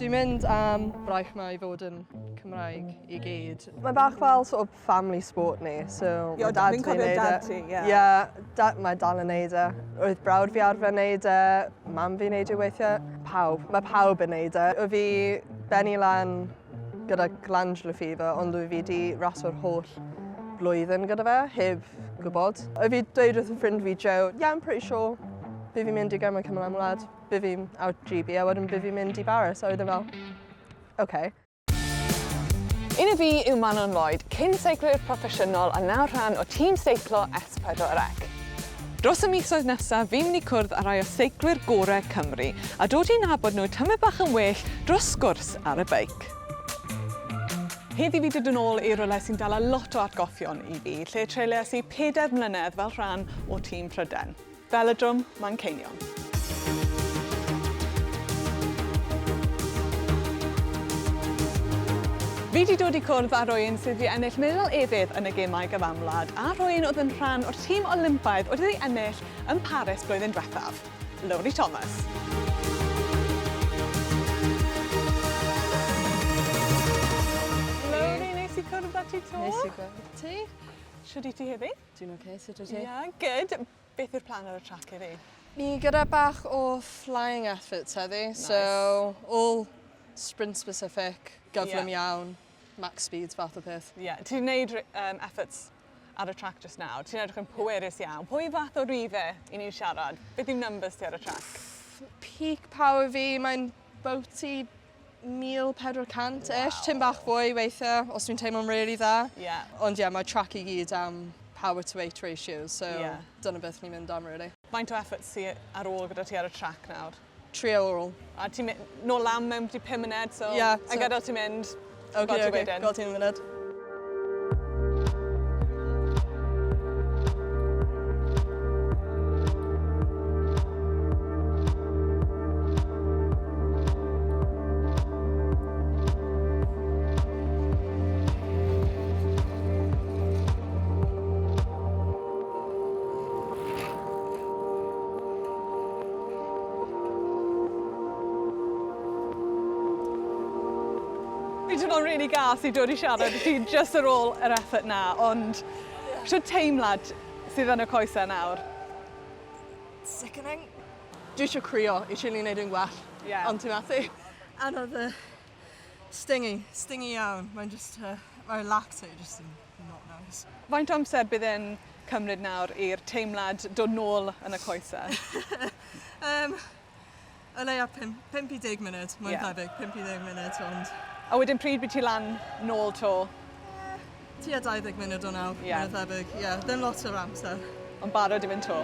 Dwi'n mynd am braich ma I fod yn Cymraeg I gyd. Mae bach fel sort of family sport ni, so mae dad fi'n cofio dad ti, ie. Ie, mae dal yn neud e. Roedd brawd fi arfer neud e, mam fi'n neud e weithiau. Pawb, mae pawb yn neud e. O fi benni lan gyda glandular fever, ond fi wedi raso'r holl blwyddyn gyda fe, heb gwybod. O fi dweud wrth y ffrind fi, Joe, yeah, I'm pretty sure by fi'n mynd I Gymraeg cymryd ymlaen. By fi'n out GB a wedyn by fi'n mynd I Baris. A wedyn fel, OK. Un o fi yw Manon Lloyd, cyn seiclo'r proffesiynol a nawr rhan o tîm seiclo S4C. Dros y misoedd nesaf, fi'n mynd I cwrdd â rai o seiclo'r gorau Cymru a dod I nabod nhw tymed bach yn well dros sgwrs ar y beic. Heddi fi dod yn ôl I rywle sy'n dala lot o atgoffion I fi, lle treuliais I 4 mlynedd fel rhan o tîm Prydain. Velodrwm Manceinion. Fi wedi dod I cwrdd â rywun sydd wedi ennill medal efydd yn y gemau gyfamlad a rywun oedd yn rhan o'r tîm Olympaidd oedd wedi ennill yn Paris blwyddyn diwethaf, Lowri Thomas. Lowri, nes I cwrdd â ti to? Nes I gweld ti? Siwr I ti heddi? Dwi'n OK, sut wyt ti? Yeah, good. Beth yw'r plan ar y trac heddi? Ni gyda bach o flying efforts heddi, so all sprint specific, gyflym iawn, max speeds fath o peth. Ie, ti'n gwneud efforts ar y trac just nawr, ti'n edrych yn pwerus iawn. Pwy fath o rifau I ni'n siarad? Beth yw'r numbers ti ar y trac? Peak power fi, mae'n bouti 1,400-ish, tym bach fwy weithiau, os dwi'n teimlo'n really dda. Yeah. Ond ie, mae trac I gyd am power to weight ratios, so dyna beth ni'n mynd am, really. Faint o efforts ti ar ôl gyda ti ar y trac nawr? 3 ar ôl. A ti'n mynd nôl am mewn 5 munud, so a gadael ti'n mynd, OK, gweld ti'n munud. Fi dwi'n o'n really gas I dod I siarad ti just ar ôl yr effort na, ond siwr teimlad sydd yn y coesau nawr? Sickening. Dwi eisiau crio, eisiau ni'n neud yn gwell, ond ti'n methu. Anodd stingy iawn. Mae'n just, mae'r lactate just yn not nice. Faint o amser bydd e'n cymryd nawr i'r teimlad dod nôl yn y coesau? O leia 5 I 10 munud, mae'n tebyg, 5 I 10 munud, ond... A wedyn pryd bydd ti lan nôl to? Tua 20 munud o nawr, mae'n tebyg, ddim lot o'r amser. Ond barod I fynd to?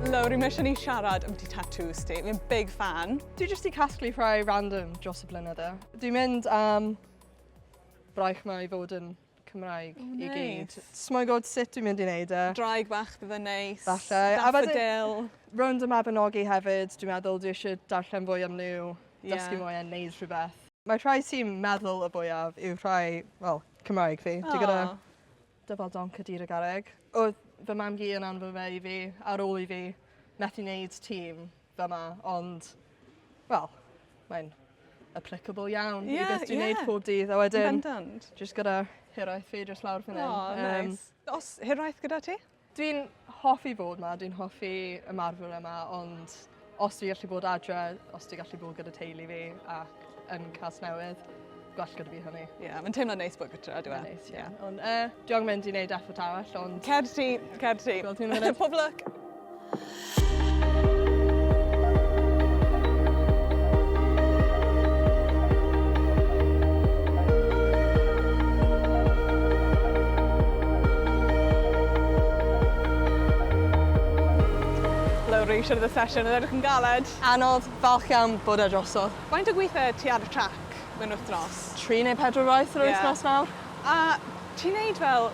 Lowri, mae eisiau ni siarad am ti tattoos ti. Fi'n big fan. Dwi jyst I casglu rhai random dros y blynydde. Dwi'n mynd am braich ma I fod yn Cymraeg I gyd. Smo'n gwybod sut dwi'n mynd I wneud e. Draig bach bydd yn neis. Falle. Daffodil. Rownd y Mabinogi hefyd, dwi'n meddwl dwi eisiau darllen fwy am nhw, dysgu mwy a wneud rhywbeth. Mae rhai sy'n meddwl y fwyaf yw rhai, wel, Cymraeg fi. Dwi'n gyda dyfal donc y dyr y garreg. Oedd fy mam gi yn anfon fe I fi, ar ôl I fi, methu wneud tîm fyma, ond, wel, mae'n applicable iawn I beth dwi'n wneud pob dydd. A wedyn, jyst gyda hiraeth fi dros lawr fan hyn. Nice. Os hiraeth gyda ti? Dwi'n hoffi bod yma, dwi'n hoffi ymarfer yma, ond os dwi'n gallu bod adre, os dwi'n gallu bod gyda teulu fi ac yn Casnewydd, gwell gyda fi hynny. Ie, mae'n teimlo neis bod gyda, dwi'n meddwl. Neis, ie. Ond dwi'n angen mynd I wneud effort arall, ond... Cer ti. Gweld ti'n mynd. Pob luck. Lowri, siarad y sesiwn, oedd edrych yn galed. Anodd, falch iawn bod e drosodd. Faint o gweithio ti ar y trac mewn wythnos? 3 neu 4 waith yr wythnos nawr. A ti'n neud fel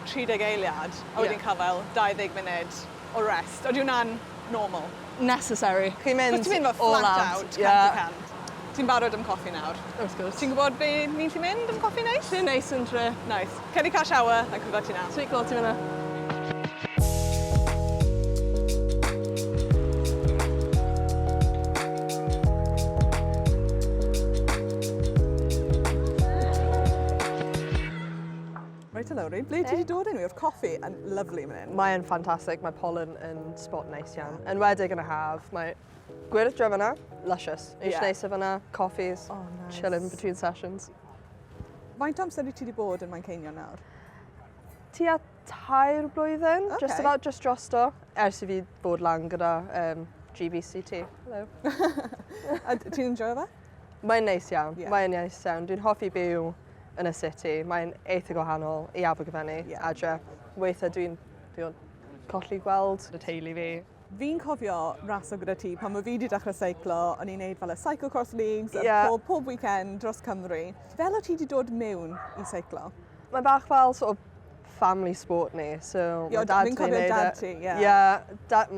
30 eiliad, a wedyn cael fel 20 munud o rest. Oeddi hwnna'n normal? Necessary. Chi'n mynd Ti'n mynd fel all flat out. out, cant. Ti'n barod am coffi nawr? Wrth gwrs. Ti'n gwybod be ni'n lli mynd am coffi neis? Sy'n neis yn tre. Nice. Cyn i cael shower, a cyfod ti nawr. Seiclo ti fyna. Reit o Lowri, ble ti wedi dod enw? Yw'r coffi yn lyflu fan hyn. Mae'n ffantastig, mae pollen yn spot neis iawn. Yn wedig yn y haf, mae gwyrdd dre fyna, luscious. Eich neis o fyna, coffees, chilling between sessions. Faint amser i ti wedi bod yn Manceinion nawr? Tua 2 blwyddyn, just drosto, ers i fi bod lan gyda GBCT. Hello. A ti'n enjoyo fe? Mae'n neis iawn, mae'n neis iawn. Dwi'n hoffi byw yn y city, mae'n eitha gwahanol i Abergavenny, adre. Weithiau dwi'n colli gweld y teulu fi. Fi'n cofio raso gyda ti pan mae fi wedi dechrau seiclo, o'n i'n neud fel y cycle cross leagues pob weekend dros Cymru. Fel o ti wedi dod mewn i seiclo? Mae'n bach fel sort of family sport ni, so mae dad fi'n cofio dad ti,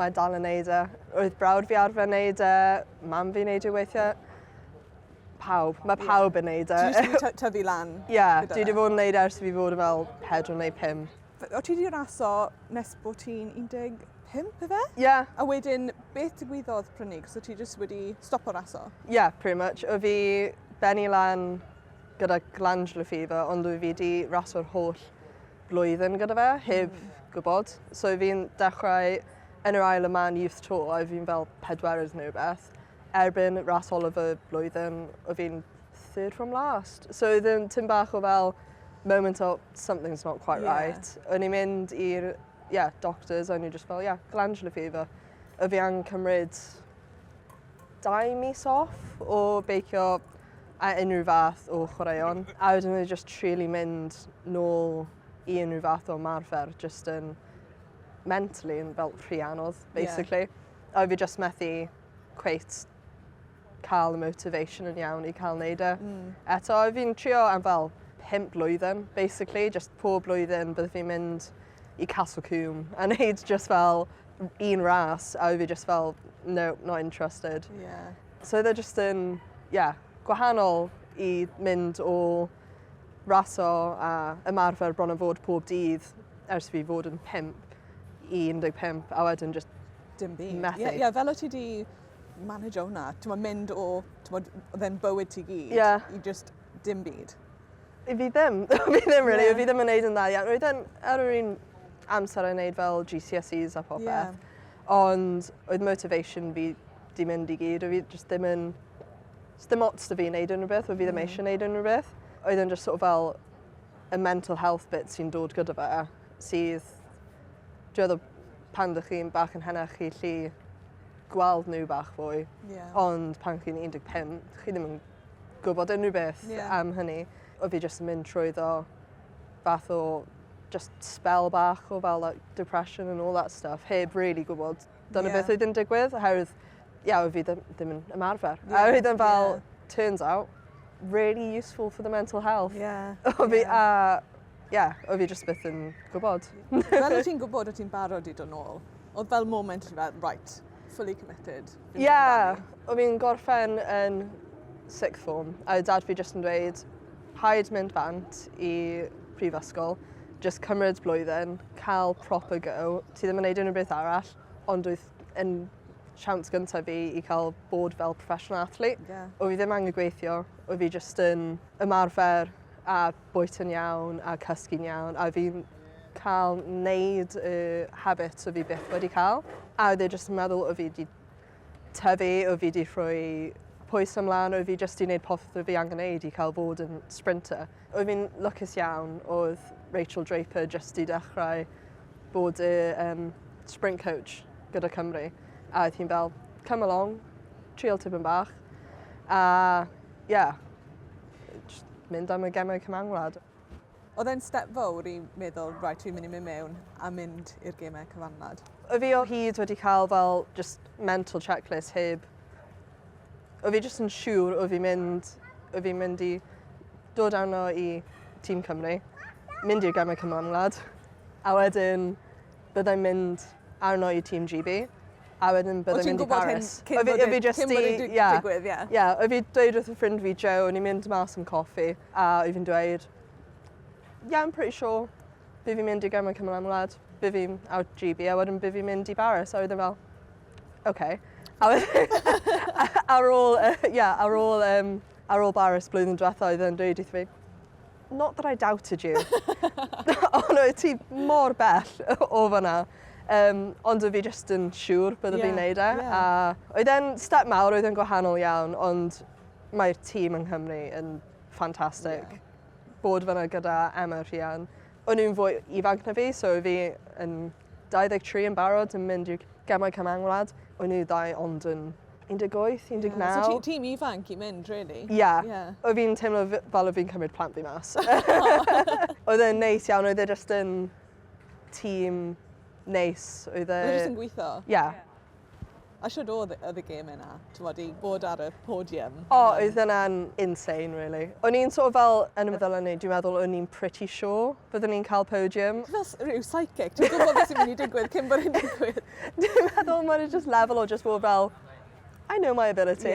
mae dal yn neud e. Roedd brawd fi arfer neud e, mam fi'n neud e weithiau. Mae pawb yn neud e. Ti wedi tyfu lan? Dwi wedi bod yn neud ers fi fod yn fel 4 neu 5. O ti wedi raso nes bod ti'n 15 efe? A wedyn, beth digwyddodd prynu? Cos o ti jyst wedi stopo raso? Pretty much. O fi benni lan gyda glandular fever, ond o fi wedi raso'r holl blwyddyn gyda fe, heb gwybod. So fi'n dechrau yn yr Isle of Man Youth Tour, a fi'n fel 4 neu beth. Erbyn rasol y blwyddyn, o fi'n 3rd from last. So ddim tym bach o fel moment of something's not quite right. O'n i'n mynd i'r doctors, o'n i just fel, glandular fever. O fi angen cymryd 2 mis off o beicio a unrhyw fath o chwaraeon. A wedyn o'n i just really mynd nôl i unrhyw fath o marfer, just yn mentally yn fel rhy anodd, basically. A fi just methu cweit cael y motivation yn iawn i cael neud e. Eto, fi'n trio am fel 5 blwyddyn, basically. Just pob blwyddyn byddai fi'n mynd i Castle Cwm a neud just fel un ras, a fi just fel, no, not interested. So they're just yn, gwahanol i mynd o raso a ymarfer bron o fod pob dydd ers fi fod yn 5 i 15, a wedyn just methu. Fel o ti di manage hwnna, ti'n mynd o, then bywyd ti gyd, i just dim byd? I fi ddim, really, fi ddim yn neud yn dda iawn. Roedd ar yr un amser yn neud fel GCSEs a popeth, ond oedd motivation fi di mynd i gyd, o fi just ddim ots da fi neud unrhyw beth, o fi ddim eisiau neud unrhyw beth. Oedd yn just sort of fel y mental health bit sy'n dod gyda fe, sydd, dwi'n pan ydych chi'n bach yn hynach chi lli gweld nhw bach fwy, ond pan chi'n 15, chi ddim yn gwybod unrhyw beth am hynny. O fi jyst yn mynd trwyddo fath o just spell bach o fel depression and all that stuff, heb really gwybod dyna beth oedd yn digwydd, oherwydd, o fi ddim yn ymarfer. A oedd yn fel, turns out, really useful for the mental health. O fi just byth yn gwybod. Fel o ti'n gwybod o ti'n barod i dod nôl, oedd fel moment i fel, right, fully committed. O fi'n gorffen yn 6th form, a dad fi jyst yn dweud, haid mynd bant i prifysgol, just cymryd blwyddyn, cael proper go, ti ddim yn neud unrhyw beth arall, ond oedd yn siawns gyntaf fi i cael bod fel professional athlete. O fi ddim angen gweithio, o fi jyst yn ymarfer a bwyta yn iawn a cysgu'n iawn, a fi'n cael wneud y habit o fi byth wedi cael. A oedd e jyst yn meddwl o fi wedi tyfu, o fi wedi rhoi pwys ymlaen, o fi jyst wedi gwneud popeth o fi angen wneud i cael bod yn sprinter. O fi'n lwcus iawn, oedd Rachel Draper jyst wedi dechrau bod y sprint coach gyda Cymru. A oedd hi'n fel, come along, trial tipyn bach. A just mynd am y gemau cymanwlad. Oedd e'n step fawr i meddwl, right, dwi'n mynd i mynd mewn a mynd i'r gemau cyfanwlad? O fi o hyd wedi cael fel just mental checklist heb. O fi just yn siŵr o fi'n mynd i dod arno i Tîm Cymru, mynd i'r gemau cymanwlad, a wedyn byddai'n mynd arno i Tîm GB, a wedyn byddai'n mynd i Paris. Cyn bod e'n digwydd, ie. Ie, oedd fi dweud wrth y ffrind fi, Joe, o'n i'n mynd mas am coffi, a oedd fi'n dweud, yeah, I'm pretty sure, bydd fi'n mynd i Gymraeg Cymru Amlad, bydd fi'n out GB, a wedyn bydd fi'n mynd i Paris, a oedd yn fel, OK. A wedyn, ar ôl Paris blwyddyn diwethaf, oedd yn dweud wrth fi, not that I doubted you, ond oedd ti mor bell o fanna. Ond oedd fi jyst yn siŵr bydde fi'n neud e. A oedd e'n step mawr, oedd e'n gwahanol iawn, ond mae'r tîm yng Nghymru yn ffantastig. Bod fanna gyda Emma Rhian. O'n nhw'n fwy ifanc na fi, so fi yn 23 yn barod yn mynd i'r Gymraeg Cymru Amlad. O'n nhw ddau ond yn 18, 19. So tîm ifanc i mynd, really? Ie. Oedd fi'n teimlo fel oedd fi'n cymryd plant fi mas. Oedd e'n neis iawn, oedd e jyst yn tîm neis. Oedd e... Oedd jyst yn gweithio? Ie. A siwr oedd y gêm yna, i bod ar y podium? Oedd yna'n insane, really. O'n i'n sort of fel yn y meddwl ni, dwi'n meddwl o'n i'n pretty sure byddwn ni'n cael podium. Fel rhyw psychic, dwi'n gwybod beth sy'n mynd i digwydd cyn bod yn digwydd. Dwi'n meddwl mae'n just level o just bod fel, I know my ability.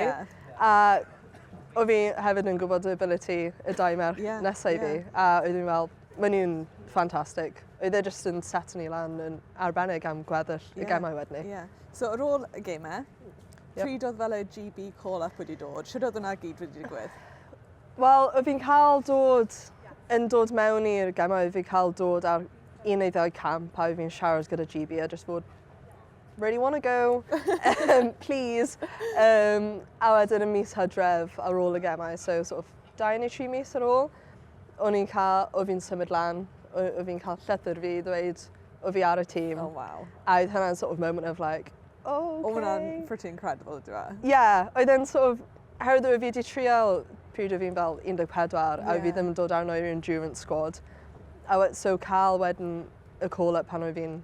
A o fi hefyd yn gwybod y ability y dau merch nesau fi. A oedd fi'n fel, maen nhw'n ffantastig. Oedd e just yn set ni lan yn arbennig am gweddill y gemau wedyn ni. So ar ôl y gemau, pryd oedd fel y GB call-up wedi dod? Sut oedd hwnna gyd wedi digwydd? Wel, oedd fi'n cael dod mewn i'r gemau, oedd fi'n cael dod ar 1 neu 2 camp a oedd fi'n siarad gyda GB a just bod, really want to go, please. A wedyn y mis Hydref ar ôl y gemau, so sort of 2 neu 3 mis ar ôl, oedd fi'n symud lan, oedd fi'n cael llythyr fi ddweud o fi ar y tîm. Oh, wow. A oedd hynna'n sort of moment of like, oh, okay. Oedd hwnna'n pretty incredible, dwi'n Yeah, oedd e'n sort of, herwydd fi wedi trial pryd o fi'n fel 14, a fi ddim yn dod arno i'r endurance squad. So cael wedyn y call-up pan oedd fi'n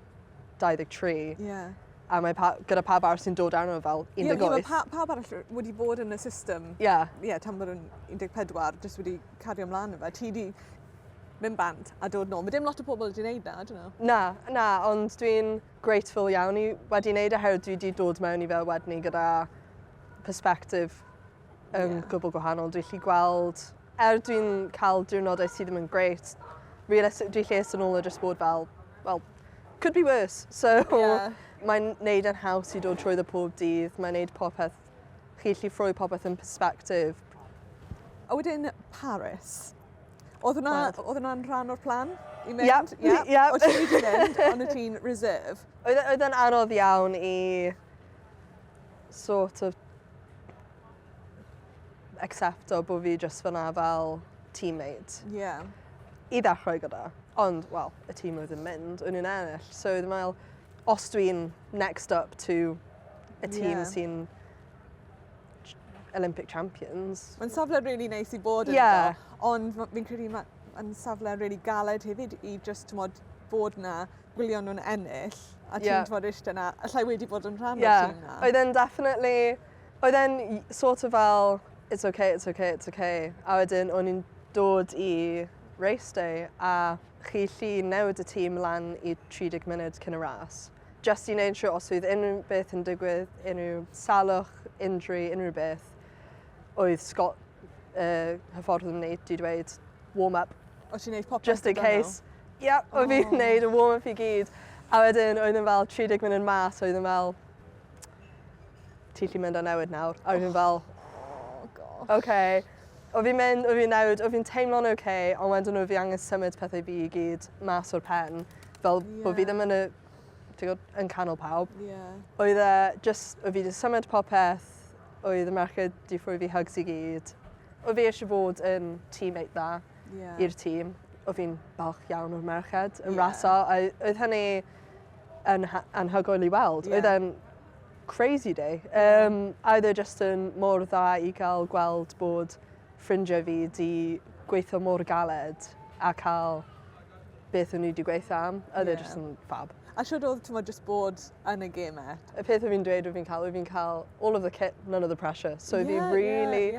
23. A mae gyda pawb arall sy'n dod arno fel 18. Pawb arall wedi bod yn y system. Tan bod yn 14, jyst wedi cario ymlaen efo. Ti wedi mynd bant a dod nôl. Mae dim lot o pobl wedi gwneud na, dyn nhw? Na, ond dwi'n grateful iawn i wedi gwneud herwydd dwi wedi dod mewn i fel wedyn ni gyda perspectif yn gwbl gwahanol. Dwi'n gallu gweld, dwi'n cael diwrnodau sydd ddim yn great, dwi'n lles yn ôl o jyst bod fel, well, could be worse. So, mae'n neud yn haws i dod trwy pob dydd, mae'n neud popeth, chi gallu ffroi popeth yn perspectif. A wedyn Paris. Oedd hwnna'n rhan o'r plan i mynd? Oedd ti'n wedi mynd, ond oedd ti'n reserve? Oedd yn anodd iawn i sort of accepto bod fi jyst fyna fel teammate. I ddechrau gyda. Ond, wel, y tîm oedd yn mynd, o'n i'n ennill. So, dwi'n meddwl, os dwi'n next up to y tîm sy'n Olympic champions. Mae'n safle really neis i bod yn do, ond fi'n credu mae'n safle really galed hefyd i just bod na, gwylio nhw'n ennill, a ti'n tymod eistedd na, allai wedi bod yn rhan o'r tîm na. Oedd e'n definitely, oedd e'n sort of fel, it's okay, it's okay, it's okay. A wedyn, o'n i'n dod i race day, a chi lli newid y tîm lan i 30 munud cyn y ras. Just i wneud siŵr os oedd unrhyw beth yn digwydd, unrhyw salwch, injury, unrhyw beth, oedd hyfforddi yn wneud, di dweud warm-up. O ti'n wneud popeth? Just in case. Oedd fi'n wneud y warm-up i gyd. A wedyn, oedd yn fel 30 munud mas, oedd yn fel, ti lli mynd â newid nawr. A oedd yn fel, OK. Oedd fi'n mynd, oedd fi'n newid, oedd fi'n teimlo'n OK, ond wedyn oedd fi angen symud pethau fi i gyd mas o'r pen, fel bod fi ddim yn canol pawb. Oedd fi wedi symud popeth, oedd y merched di ffrwy fi hugs i gyd. Oedd fi eisiau bod yn teammate dda i'r tîm. Oedd fi'n balch iawn o'r merched yn raso. Oedd hynny yn anhygoel i weld. Oedd e'n crazy day. A oedd e just yn mor dda i gael gweld bod ffrindiau fi di gweithio mor galed a cael beth o'n i wedi gweithio am. Oedd e just yn fab. A siwr oedd ti'n just bod yn y gemau? Y peth o'n fi'n dweud oedd fi'n cael all of the kit, none of the pressure. So fi'n really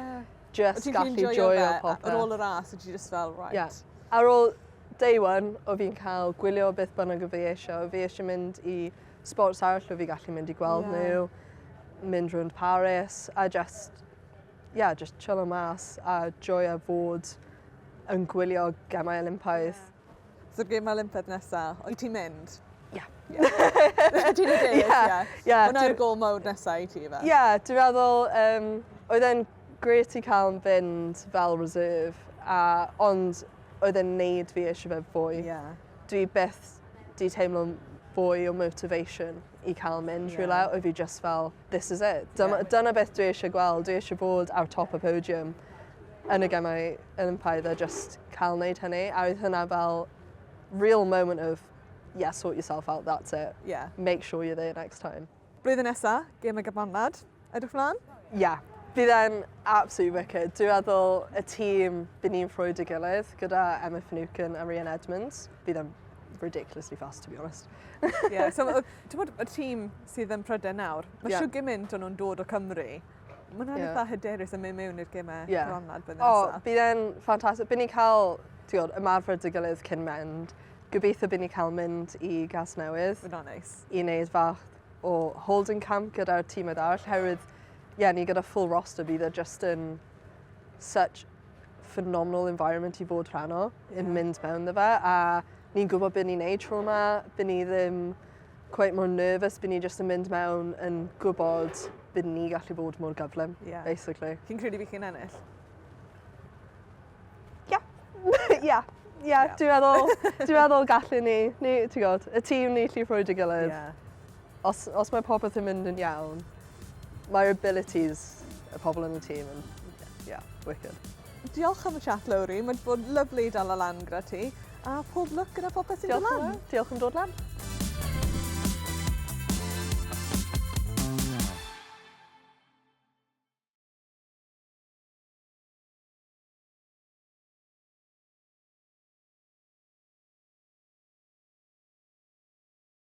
just gallu joio popeth. Ar ôl y ras, oedd ti just fel, right. Ar ôl day 1, oedd fi'n cael gwylio beth bynnag o fi eisiau. Fi eisiau mynd i sports arall o fi gallu mynd I gweld nhw, mynd rownd Paris, a just chillo mas a joio fod yn gwylio gemau Olympaidd. So'r gemau Olympaidd nesaf, oedd ti'n mynd? Ie. Ti'n ei deud, ie? Hwna'r gol mawr nesaf I ti fe? Ie, dwi'n meddwl, oedd e'n gret I cael yn fynd fel reserve, ond oedd e'n neud fi eisiau fe fwy. Dwi byth di teimlo fwy o motivation I cael mynd rhywle, oedd fi just fel, this is it. Dyna beth dwi eisiau gweld, dwi eisiau bod ar top y podium yn y gemau Olympaidd a just cael wneud hynny, a oedd hynna fel real moment of, yeah, sort yourself out, that's it. Yeah. Make sure you're there next time. Blwyddyn nesaf, gem y gyfannad, edrych mlaen? Yeah. Bydd e'n absolutely wicked. Dwi'n meddwl y tîm bydd ni'n ffrwyd I gilydd gyda Emma Finucane a Rhian Edmonds. Bydd e'n ridiculously fast, to be honest. Yeah, so ti'n bod y tîm sydd yn Prydain nawr, mae siw gymaint o'n nhw'n dod o Cymru. Mae'n eitha hyderus yn mynd mewn i'r gemau gyfannad blwyddyn nesaf. Bydd e'n ffantastig. Bydd ni'n cael ymarfer dy gilydd cyn mynd. Gobeithio bydd ni'n cael mynd I gas newydd. Fy'n neis. I wneud fach o holding camp gyda'r tîm arall, herwydd ni gyda full roster bydd e just yn such phenomenal environment I fod rhan o, yn mynd mewn dda fe, a ni'n gwybod beth ni'n neud tro yma, bydd ni ddim quite more nervous, bydd ni just yn mynd mewn yn gwybod bydd ni gallu bod mor gyflym, basically. Chi'n credu fi chi'n ennill? Ie, dwi'n meddwl gallu ni, ti'n gwybod, y tîm ni lli ffrwyd I gilydd. Os mae popeth yn mynd yn iawn, mae'r abilities y pobl yn y tîm yn, wicked. Diolch am y chat, Lowri. Mae'n bod lyflu dal lan gyda ti. A pob lwc gyda popeth sy'n dod lan. Diolch am dod lan.